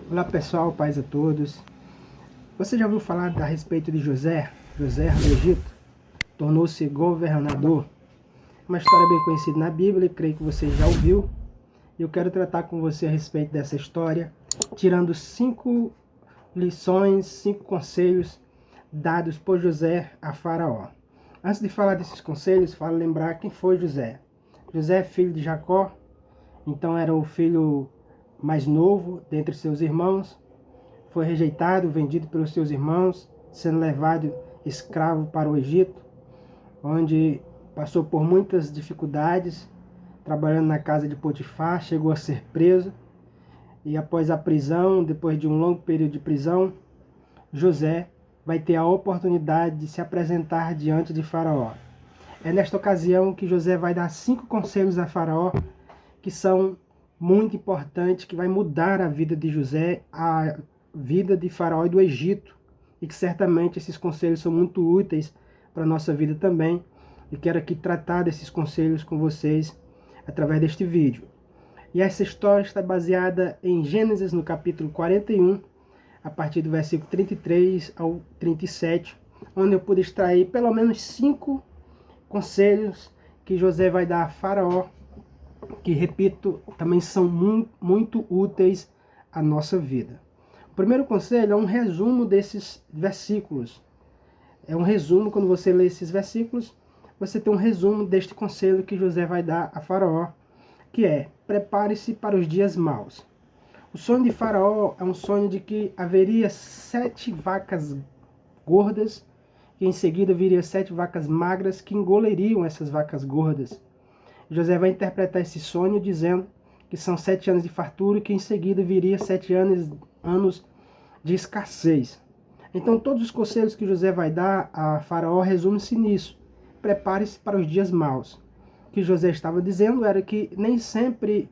Olá pessoal, paz a todos. Você já ouviu falar a respeito de José? José do Egito tornou-se governador. Uma história bem conhecida na Bíblia, creio que você já ouviu. Eu quero tratar com você a respeito dessa história, tirando 5 lições, 5 conselhos dados por José a Faraó. Antes de falar desses conselhos, falo lembrar quem foi José. José é filho de Jacó, então era o filho mais novo dentre seus irmãos. Foi rejeitado, vendido pelos seus irmãos, sendo levado escravo para o Egito, onde passou por muitas dificuldades, trabalhando na casa de Potifar, chegou a ser preso. E após a prisão, depois de um longo período de prisão, José vai ter a oportunidade de se apresentar diante de Faraó. É nesta ocasião que José vai dar 5 conselhos a Faraó, que são muito importantes, que vai mudar a vida de José, a vida de Faraó e do Egito, e que certamente esses conselhos são muito úteis para a nossa vida também. E quero aqui tratar desses conselhos com vocês através deste vídeo. E essa história está baseada em Gênesis, no capítulo 41, a partir do versículo 33 ao 37, onde eu pude extrair pelo menos 5 conselhos que José vai dar a Faraó, que, repito, também são muito úteis à nossa vida. O primeiro conselho é um resumo desses versículos. É um resumo, quando você lê esses versículos, você tem um resumo deste conselho que José vai dar a Faraó, que é: prepare-se para os dias maus. O sonho de Faraó é um sonho de que haveria 7 vacas gordas, e em seguida viria 7 vacas magras que engoliriam essas vacas gordas. José vai interpretar esse sonho dizendo que são 7 anos de fartura e que em seguida viria 7 anos de escassez. Então todos os conselhos que José vai dar a Faraó resumem-se nisso: prepare-se para os dias maus. O que José estava dizendo era que nem sempre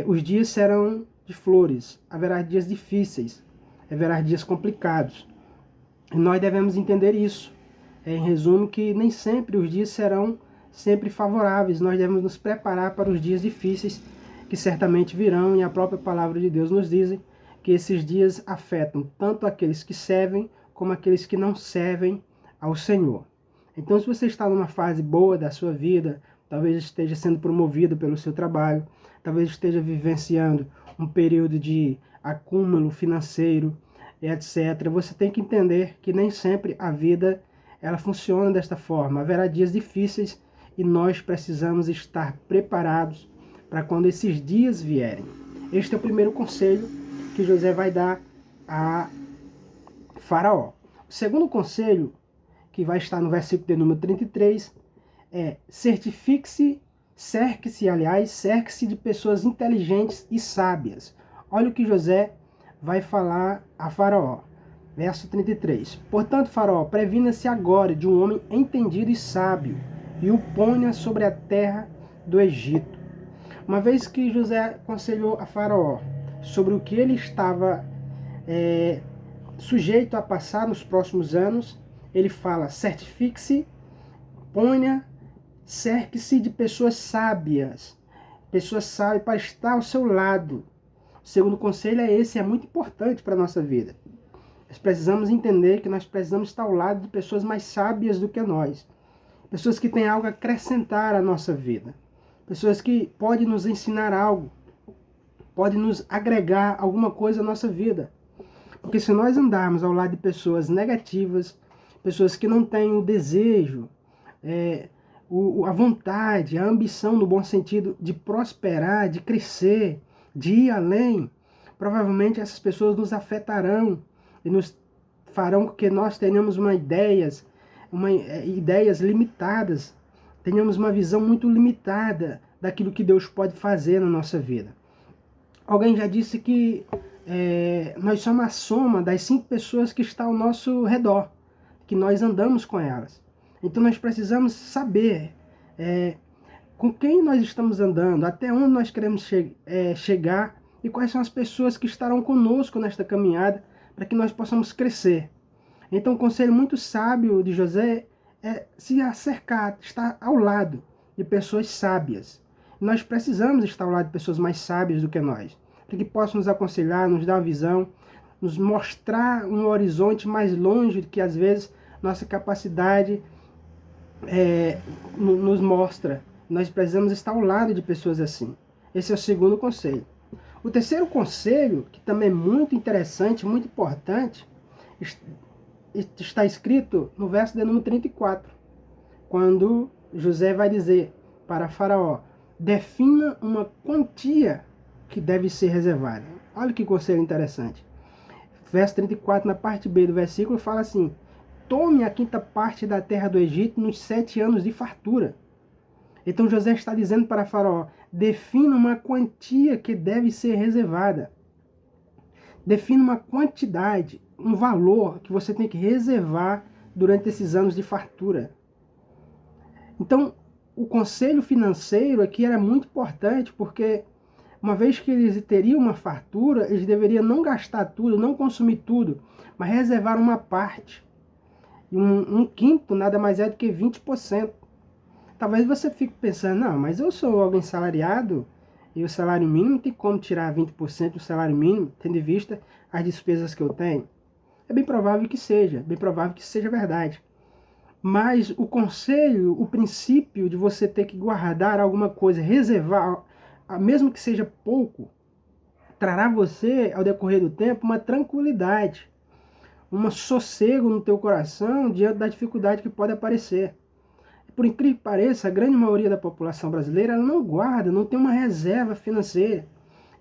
os dias serão de flores, haverá dias difíceis, haverá dias complicados. E nós devemos entender isso. Em resumo, que nem sempre os dias serão sempre favoráveis. Nós devemos nos preparar para os dias difíceis que certamente virão, e a própria palavra de Deus nos diz que esses dias afetam tanto aqueles que servem como aqueles que não servem ao Senhor. Então, se você está numa fase boa da sua vida, talvez esteja sendo promovido pelo seu trabalho, talvez esteja vivenciando um período de acúmulo financeiro, etc. Você tem que entender que nem sempre a vida ela funciona desta forma. Haverá dias difíceis e nós precisamos estar preparados para quando esses dias vierem. Este é o primeiro conselho que José vai dar a Faraó. O segundo conselho, que vai estar no versículo de número 33, é: cerque-se de pessoas inteligentes e sábias. Olha o que José vai falar a Faraó. Verso 33. Portanto, Faraó, previna-se agora de um homem entendido e sábio, e o ponha sobre a terra do Egito. Uma vez que José aconselhou a Faraó sobre o que ele estava sujeito a passar nos próximos anos, ele fala: certifique-se, ponha, cerque-se de pessoas sábias para estar ao seu lado. O segundo conselho é esse, é muito importante para a nossa vida. Nós precisamos entender que nós precisamos estar ao lado de pessoas mais sábias do que nós. Pessoas que têm algo a acrescentar à nossa vida. Pessoas que podem nos ensinar algo. Podem nos agregar alguma coisa à nossa vida. Porque se nós andarmos ao lado de pessoas negativas, pessoas que não têm o desejo, a vontade, a ambição no bom sentido de prosperar, de crescer, de ir além, provavelmente essas pessoas nos afetarão e nos farão com que nós tenhamos ideias limitadas, tenhamos uma visão muito limitada daquilo que Deus pode fazer na nossa vida. Alguém já disse que nós somos a soma das 5 pessoas que estão ao nosso redor, que nós andamos com elas. Então nós precisamos saber com quem nós estamos andando, até onde nós queremos chegar e quais são as pessoas que estarão conosco nesta caminhada para que nós possamos crescer. Então, um conselho muito sábio de José é se acercar, estar ao lado de pessoas sábias. Nós precisamos estar ao lado de pessoas mais sábias do que nós. para que possa nos aconselhar, nos dar uma visão, nos mostrar um horizonte mais longe do que às vezes nossa capacidade nos mostra. Nós precisamos estar ao lado de pessoas assim. Esse é o segundo conselho. O terceiro conselho, que também é muito interessante, muito importante, está escrito no verso de número 34, quando José vai dizer para Faraó: defina uma quantia que deve ser reservada. Olha que conselho interessante. Verso 34, na parte B do versículo, fala assim: tome a quinta parte da terra do Egito nos 7 anos de fartura. Então José está dizendo para Faraó: defina uma quantia que deve ser reservada. Defina uma quantidade, um valor que você tem que reservar durante esses anos de fartura. Então, o conselho financeiro aqui era muito importante, porque uma vez que eles teriam uma fartura, eles deveriam não gastar tudo, não consumir tudo, mas reservar uma parte. E um quinto nada mais é do que 20%. Talvez você fique pensando: não, mas eu sou alguém salariado e o salário mínimo tem como tirar 20% do salário mínimo, tendo em vista as despesas que eu tenho. É bem provável que seja, verdade. Mas o conselho, o princípio de você ter que guardar alguma coisa, reservar, mesmo que seja pouco, trará você, ao decorrer do tempo, uma tranquilidade, um sossego no teu coração diante da dificuldade que pode aparecer. Por incrível que pareça, a grande maioria da população brasileira ela não guarda, não tem uma reserva financeira.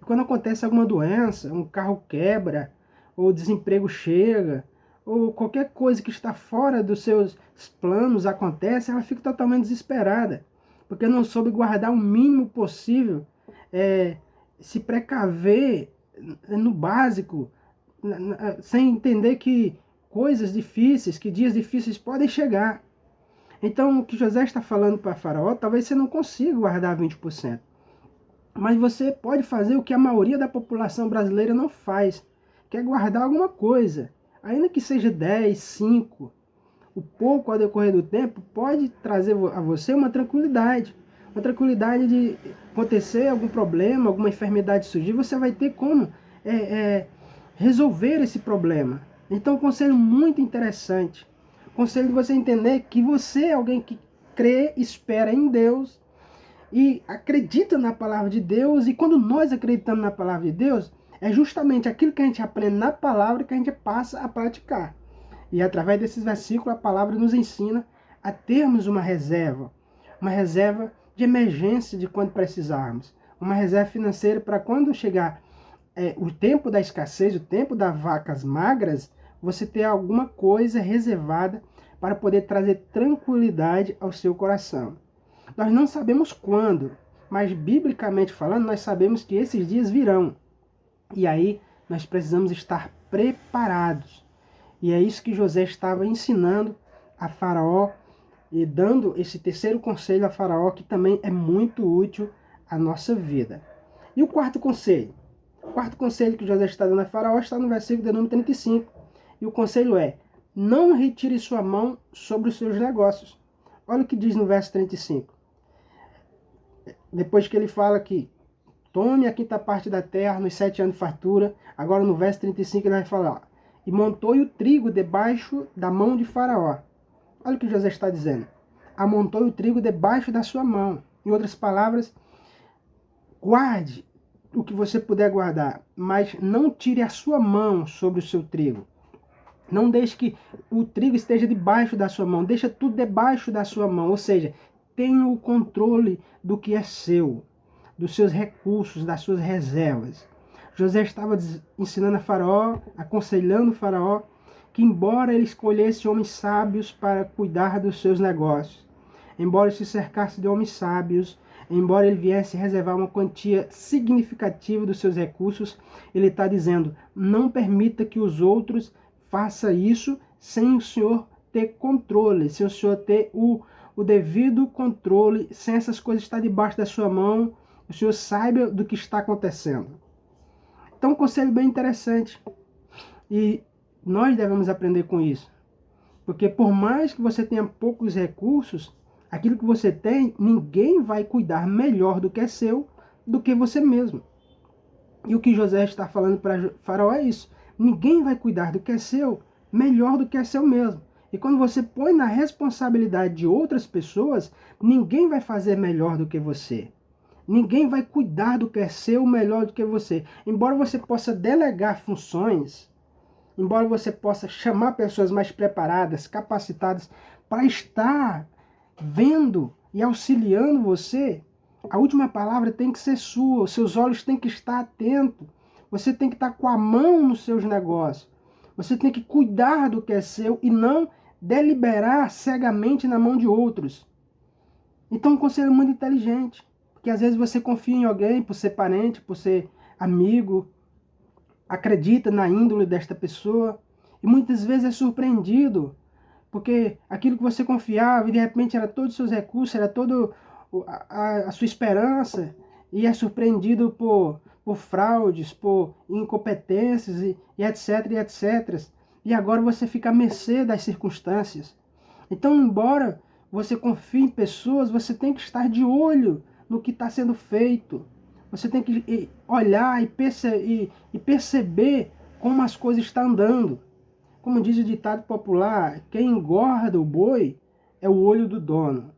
E quando acontece alguma doença, um carro quebra, ou o desemprego chega, ou qualquer coisa que está fora dos seus planos acontece, ela fica totalmente desesperada, porque não soube guardar o mínimo possível, se precaver no básico, sem entender que coisas difíceis, que dias difíceis podem chegar. Então, o que José está falando para Faraó, talvez você não consiga guardar 20%. Mas você pode fazer o que a maioria da população brasileira não faz, que é guardar alguma coisa. Ainda que seja 10, 5, o pouco ao decorrer do tempo pode trazer a você uma tranquilidade. Uma tranquilidade de acontecer algum problema, alguma enfermidade surgir, você vai ter como resolver esse problema. Então, um conselho muito interessante. Conselho de você entender que você é alguém que crê, espera em Deus e acredita na palavra de Deus. E quando nós acreditamos na palavra de Deus, é justamente aquilo que a gente aprende na palavra que a gente passa a praticar. E através desses versículos, a palavra nos ensina a termos uma reserva de emergência de quando precisarmos, uma reserva financeira para quando chegar o tempo da escassez, o tempo das vacas magras, você ter alguma coisa reservada para poder trazer tranquilidade ao seu coração. Nós não sabemos quando, mas biblicamente falando, nós sabemos que esses dias virão. E aí nós precisamos estar preparados. E é isso que José estava ensinando a Faraó e dando esse terceiro conselho a Faraó, que também é muito útil à nossa vida. E o quarto conselho? O quarto conselho que José está dando a Faraó está no versículo de número 35. E o conselho é: não retire sua mão sobre os seus negócios. Olha o que diz no verso 35. Depois que ele fala que tome a quinta parte da terra nos 7 anos de fartura, agora no verso 35 ele vai falar: e montou-lhe o trigo debaixo da mão de Faraó. Olha o que José está dizendo: amontou o trigo debaixo da sua mão. Em outras palavras, guarde o que você puder guardar, mas não tire a sua mão sobre o seu trigo. Não deixe que o trigo esteja debaixo da sua mão. Deixa tudo debaixo da sua mão. Ou seja, tenha o controle do que é seu, dos seus recursos, das suas reservas. José estava ensinando a Faraó, aconselhando o Faraó, que embora ele escolhesse homens sábios para cuidar dos seus negócios, embora ele se cercasse de homens sábios, embora ele viesse reservar uma quantia significativa dos seus recursos, ele está dizendo: não permita que os outros façam isso sem o Senhor ter controle, sem o Senhor ter o devido controle, sem essas coisas estar debaixo da sua mão, o Senhor saiba do que está acontecendo. Então, um conselho bem interessante. E nós devemos aprender com isso. Porque por mais que você tenha poucos recursos, aquilo que você tem, ninguém vai cuidar melhor do que é seu do que você mesmo. E o que José está falando para Faraó é isso. Ninguém vai cuidar do que é seu melhor do que é seu mesmo. E quando você põe na responsabilidade de outras pessoas, ninguém vai fazer melhor do que você. Ninguém vai cuidar do que é seu melhor do que você. Embora você possa delegar funções, embora você possa chamar pessoas mais preparadas, capacitadas para estar vendo e auxiliando você, a última palavra tem que ser sua. Os seus olhos têm que estar atentos. Você tem que estar com a mão nos seus negócios. Você tem que cuidar do que é seu e não deliberar cegamente na mão de outros. Então, um conselho muito inteligente. Porque às vezes você confia em alguém por ser parente, por ser amigo, acredita na índole desta pessoa e muitas vezes é surpreendido, porque aquilo que você confiava e de repente era todos os seus recursos, era toda a sua esperança, e é surpreendido por fraudes, por incompetências e etc, e etc. E agora você fica à mercê das circunstâncias. Então, embora você confie em pessoas, você tem que estar de olho no que está sendo feito. Você tem que olhar e perceber como as coisas estão andando. Como diz o ditado popular, quem engorda o boi é o olho do dono.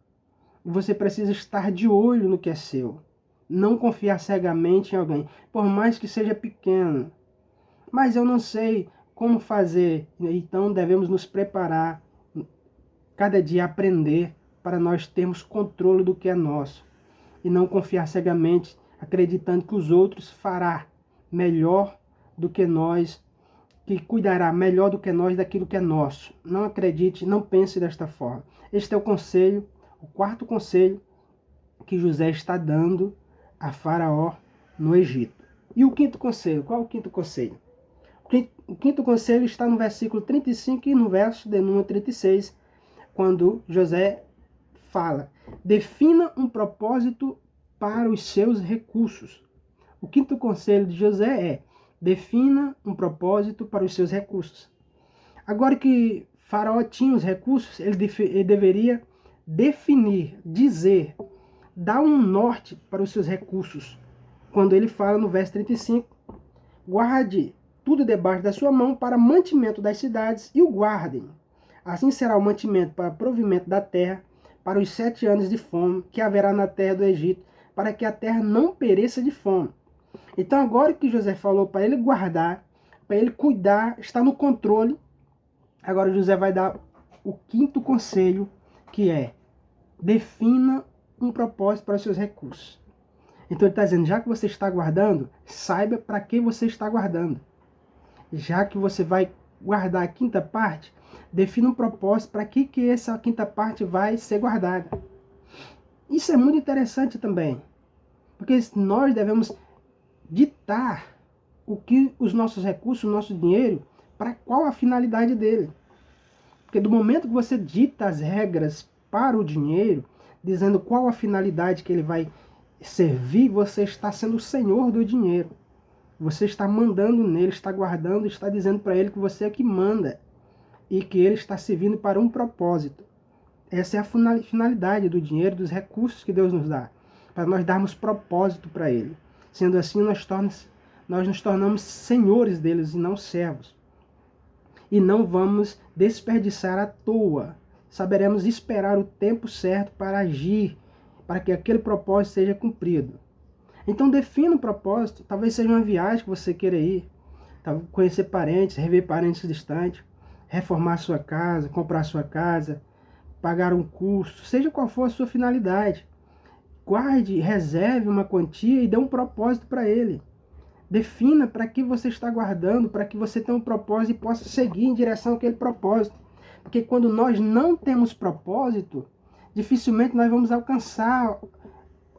E você precisa estar de olho no que é seu. Não confiar cegamente em alguém, por mais que seja pequeno. Mas eu não sei como fazer, então devemos nos preparar, cada dia aprender, para nós termos controle do que é nosso. E não confiar cegamente, acreditando que os outros fará melhor do que nós, que cuidará melhor do que nós daquilo que é nosso. Não acredite, não pense desta forma. Este é o conselho, o quarto conselho que José está dando a Faraó no Egito. E o quinto conselho? Qual é o quinto conselho? O quinto conselho está no versículo 35 e no verso de número 36, quando José fala: defina um propósito para os seus recursos. O quinto conselho de José é: defina um propósito para os seus recursos. Agora que Faraó tinha os recursos, ele deveria definir, dizer, dar um norte para os seus recursos. Quando ele fala no verso 35, guarde tudo debaixo da sua mão para mantimento das cidades e o guardem. Assim será o mantimento para provimento da terra, para os 7 anos de fome que haverá na terra do Egito, para que a terra não pereça de fome. Então agora que José falou para ele guardar, para ele cuidar, está no controle, agora José vai dar o quinto conselho, que é: defina um propósito para os seus recursos. Então ele está dizendo, já que você está guardando, saiba para que você está guardando. Já que você vai guardar a quinta parte, defina um propósito para que essa quinta parte vai ser guardada. Isso é muito interessante também, porque nós devemos ditar o que os nossos recursos, o nosso dinheiro, para qual a finalidade dele. Porque do momento que você dita as regras para o dinheiro, dizendo qual a finalidade que ele vai servir, você está sendo o senhor do dinheiro. Você está mandando nele, está guardando, está dizendo para ele que você é que manda e que ele está servindo para um propósito. Essa é a finalidade do dinheiro, dos recursos que Deus nos dá, para nós darmos propósito para ele. Sendo assim, nós nos tornamos senhores deles e não servos. E não vamos desperdiçar à toa. Saberemos esperar o tempo certo para agir, para que aquele propósito seja cumprido. Então defina um propósito. Talvez seja uma viagem que você queira ir, conhecer parentes, rever parentes distantes, reformar sua casa, comprar sua casa, pagar um curso, seja qual for a sua finalidade. Guarde, reserve uma quantia e dê um propósito para ele. Defina para que você está guardando, para que você tenha um propósito e possa seguir em direção àquele propósito. Porque quando nós não temos propósito, dificilmente nós vamos alcançar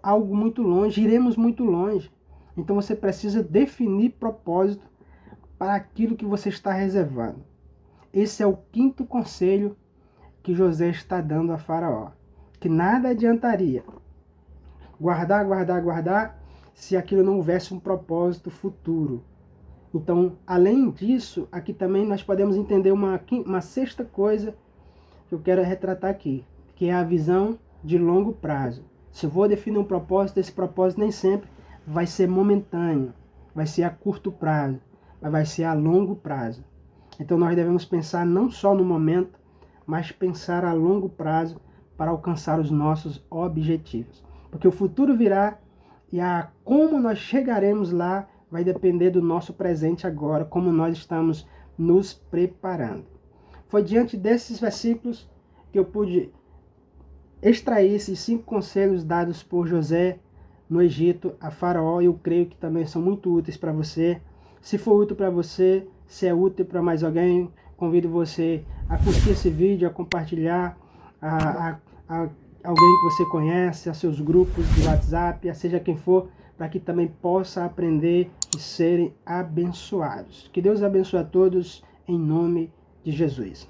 algo muito longe, iremos muito longe. Então você precisa definir propósito para aquilo que você está reservando. Esse é o quinto conselho que José está dando a Faraó. Que nada adiantaria guardar, guardar, guardar, se aquilo não houvesse um propósito futuro. Então, além disso, aqui também nós podemos entender uma sexta coisa que eu quero retratar aqui, que é a visão de longo prazo. Se eu vou definir um propósito, esse propósito nem sempre vai ser momentâneo. vai ser a curto prazo, mas vai ser a longo prazo. Então nós devemos pensar não só no momento, mas pensar a longo prazo para alcançar os nossos objetivos. Porque o futuro virá e como nós chegaremos lá vai depender do nosso presente agora, como nós estamos nos preparando. Foi diante desses versículos que eu pude extrair esses 5 conselhos dados por José no Egito a Faraó, e eu creio que também são muito úteis para você. Se for útil para você, se é útil para mais alguém, convido você a curtir esse vídeo, a compartilhar a alguém que você conhece, a seus grupos de WhatsApp, a seja quem for, para que também possa aprender e serem abençoados. Que Deus abençoe a todos em nome de Jesus.